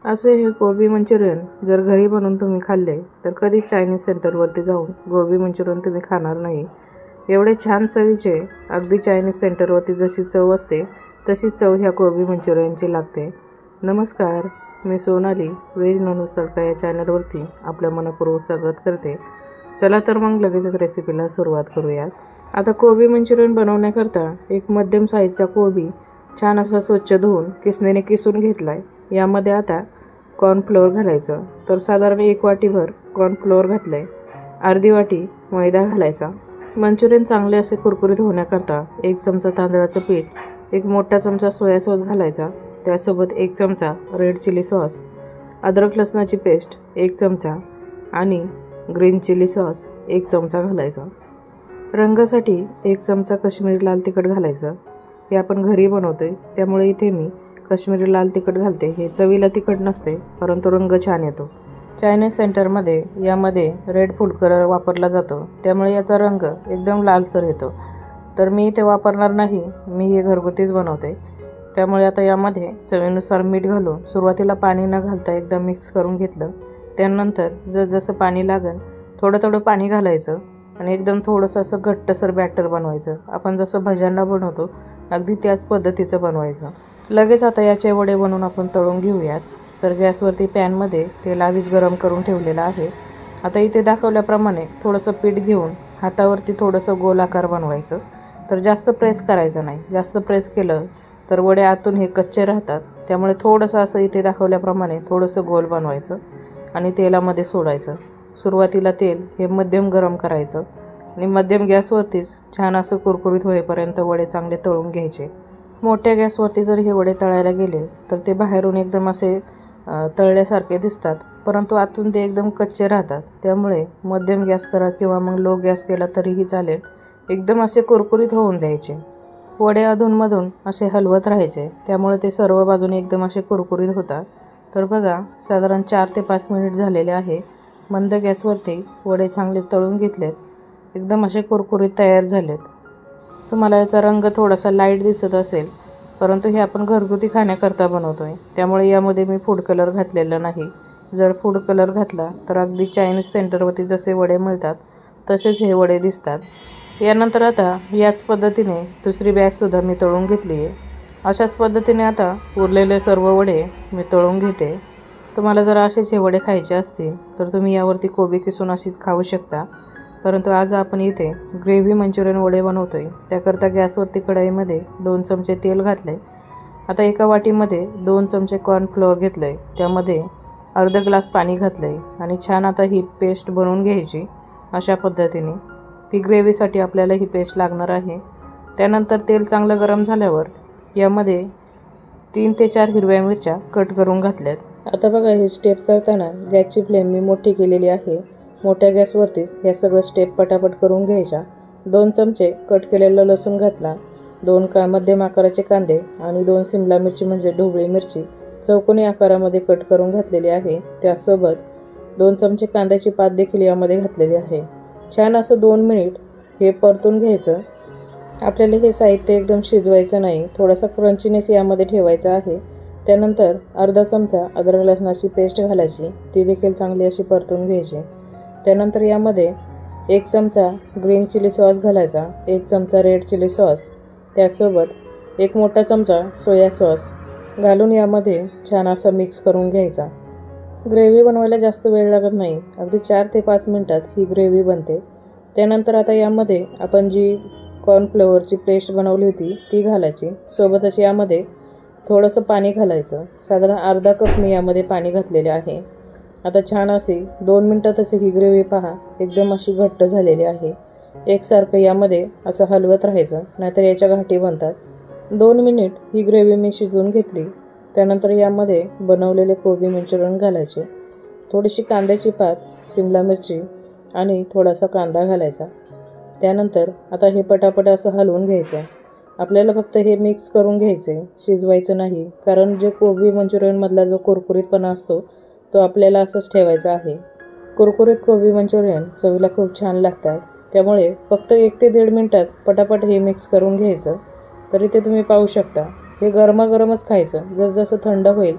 असे हे गोबी मंचुरियन जर घरी बनवून तुम्ही खाल्ले तर कधीच चायनीज सेंटरवरती जाऊन गोबी मंचुरियन तुम्ही खाणार नाही. एवढे छान चवीचे, अगदी चायनीज सेंटरवरती जशी चव असते तशीच चव ह्या गोबी मंचुरियनची लागते. नमस्कार, मी सोनाली व्हेज नॉनव्हेज तडका या चॅनलवरती आपल्या मनपूर्वक स्वागत करते. चला तर मग लगेचच रेसिपीला सुरुवात करूयात. आता कोबी मंचुरियन बनवण्याकरता एक मध्यम साईजचा कोबी छान असा स्वच्छ धुवून किसणीने किसून घेतला आहे. यामध्ये आता कॉर्नफ्लोअर घालायचं. तर साधारण 1 वाटीभर कॉर्नफ्लोअर घातलं आहे. अर्धी वाटी मैदा घालायचा. मंचुरियन चांगले असे कुरकुरीत होण्याकरता 1 चमचा तांदळाचं पीठ, 1 मोठा चमचा सोया सॉस घालायचा. त्यासोबत 1 चमचा रेड चिली सॉस, अद्रक लसणाची पेस्ट 1 चमचा आणि ग्रीन चिली सॉस 1 चमचा घालायचा. रंगासाठी 1 चमचा काश्मीरी लाल तिखट घालायचं. हे आपण घरी बनवतोय त्यामुळे इथे मी काश्मीरी लाल तिखट घालते. हे चवीला तिखट नसते परंतु रंग छान येतो. चायनीज सेंटरमध्ये यामध्ये रेड फूड कलर वापरला जातो त्यामुळे याचा रंग एकदम लालसर येतो. तर मी इथे वापरणार नाही, मी हे घरगुतीच बनवते. त्यामुळे आता यामध्ये चवीनुसार मीठ घालून सुरुवातीला पाणी न घालता एकदा मिक्स करून घेतलं. त्यानंतर जसं पाणी लागेल थोडं पाणी घालायचं आणि एकदम थोडंसं असं घट्टसर बॅटर बनवायचं. आपण जसं भज्यांना बनवतो अगदी त्याच पद्धतीचं बनवायचं. लगेच आता याचे वडे बनवून आपण तळून घेऊयात. तर गॅसवरती पॅनमध्ये तेल आधीच गरम करून ठेवलेलं आहे. आता इथे दाखवल्याप्रमाणे थोडंसं पीठ घेऊन हातावरती थोडंसं गोल आकार बनवायचं. तर जास्त प्रेस करायचं नाही. जास्त प्रेस केलं तर वडे आतून हे कच्चे राहतात. त्यामुळे थोडंसं असं इथे दाखवल्याप्रमाणे थोडंसं गोल बनवायचं आणि तेलामध्ये सोडायचं. सुरुवातीला तेल हे मध्यम गरम करायचं आणि मध्यम गॅसवरतीच छान असं कुरकुरीत होईपर्यंत वडे चांगले तळून घ्यायचे. मोठ्या गॅसवरती जर हे वडे तळायला गेले तर ते बाहेरून एकदम असे तळल्यासारखे दिसतात परंतु आतून ते एकदम कच्चे राहतात. त्यामुळे मध्यम गॅस करा किंवा मग लो गॅस केला तरीही चालेल. एकदम असे कुरकुरीत होऊन द्यायचे. वडे अधूनमधून असे हलवत राहायचे त्यामुळे ते सर्व बाजूने एकदम असे कुरकुरीत होतात. तर बघा, साधारण 4 ते 5 मिनिट झालेले आहे. मंद गॅसवरती वडे चांगले तळून घेतलेत. एकदम असे कुरकुरीत तयार झालेत. तुम्हाला याचा रंग थोडासा लाईट दिसत असेल परंतु हे आपण घरगुती खाण्याकरता बनवतो आहे त्यामुळे यामध्ये मी फूड कलर घातलेला नाही. जर फूड कलर घातला तर अगदी चायनीज सेंटरवरती जसे वडे मिळतात तसेच हे वडे दिसतात. यानंतर आता याच पद्धतीने दुसरी बॅचसुद्धा मी तळून घेतली आहे. अशाच पद्धतीने आता उरलेले सर्व वडे मी तळून घेते. तुम्हाला जर असेच हे वडे खायचे असतील तर तुम्ही यावरती कोबी किसून अशीच खाऊ शकता. परंतु आज आपण इथे ग्रेव्ही मंचुरियन वडे बनवतो आहे. त्याकरता गॅसवरती कढईमध्ये 2 चमचे तेल घातले. आता एका वाटीमध्ये 2 चमचे कॉर्नफ्लोअर घेतलं आहे. त्यामध्ये अर्धा ग्लास पाणी घातलं आहे आणि छान आता ही पेस्ट बनवून घ्यायची. अशा पद्धतीने ती ग्रेव्हीसाठी आपल्याला ही पेस्ट लागणार आहे. त्यानंतर तेल चांगलं गरम झाल्यावर यामध्ये 3 ते 4 हिरव्या मिरच्या कट करून घातल्यात. आता बघा, हे स्टेप करताना गॅसची फ्लेम मी मोठी केलेली आहे. मोठ्या गॅसवरतीच हे सगळं स्टेप पटापट करून घ्यायच्या. 2 चमचे कट केलेला लसूण घातला. 2 मध्यम आकाराचे कांदे आणि 2 सिमला मिरची म्हणजे ढोबळी मिरची चौकोनी आकारामध्ये कट करून घातलेली आहे. त्यासोबत 2 चमचे कांद्याची पात देखील यामध्ये घातलेली आहे. छान असं 2 मिनिट हे परतून घ्यायचं. आपल्याला हे साहित्य एकदम शिजवायचं नाही, थोडासा क्रंचीनेस यामध्ये ठेवायचा आहे. त्यानंतर अर्धा चमचा अद्रक लसणाची पेस्ट घालायची. ती देखील चांगली अशी परतून घ्यायची. त्यानंतर यामध्ये 1 चमचा ग्रीन चिली सॉस घालायचा, 1 चमचा रेड चिली सॉस, त्यासोबत 1 मोठा चमचा सोया सॉस घालून यामध्ये छान असा मिक्स करून घ्यायचा. ग्रेव्ही बनवायला जास्त वेळ लागत नाही, अगदी 4 ते 5 मिनटात ही ग्रेव्ही बनते. त्यानंतर आता यामध्ये आपण जी कॉर्नफ्लोअरची पेस्ट बनवली होती ती घालायची. सोबतच यामध्ये थोडंसं पाणी घालायचं. साधारण अर्धा कप मी यामध्ये पाणी घातलेले आहे. आता छान अशी 2 मिनटातच ही ग्रेव्ही पहा एकदम अशी घट्ट झालेली आहे. एकसारखं यामध्ये असं हलवत राहायचं नाहीतर याच्या गाठी बनतात. 2 मिनिट ही ग्रेव्ही मी शिजवून घेतली. त्यानंतर यामध्ये बनवलेले कोबी मंचुरियन घालायचे. थोडीशी कांद्याची पात, सिमला मिरची आणि थोडासा कांदा घालायचा. त्यानंतर आता हे पटापट असं हलवून घ्यायचं. आपल्याला फक्त हे मिक्स करून घ्यायचे, शिजवायचं नाही. कारण जे कोबी मंचुरियनमधला जो कुरकुरीतपणा असतो तो आपल्याला असंच ठेवायचा आहे. कुरकुरीत कोबी मंचुरियन चवीला खूप छान लागतात. त्यामुळे फक्त 1 ते 1.5 मिनटात पटापट हे मिक्स करून घ्यायचं. तर इथे तुम्ही पाहू शकता हे गरमागरमच खायचं. जसजसं थंड होईल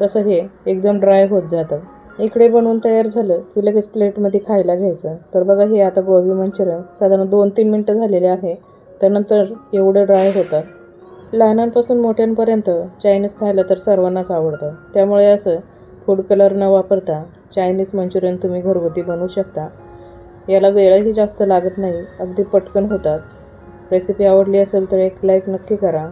तसं हे एकदम ड्राय होत जातं. इकडे बनवून तयार झालं की लगेच प्लेटमध्ये खायला घ्यायचं. तर बघा हे आता गोबी मंचुरियन साधारण 2-3 मिनटं झालेले आहे. त्यानंतर एवढं ड्राय होतात. लहानांपासून मोठ्यांपर्यंत चायनीज खायला तर सर्वांनाच आवडतं. त्यामुळे असं फूड कलर न वापरता चायनीज मंचुरियन तुम्ही घरगुती बनवू शकता. याला वेळही जास्त लागत नाही, अगदी पटकन होतात. रेसिपी आवडली असेल तर एक लाईक नक्की करा.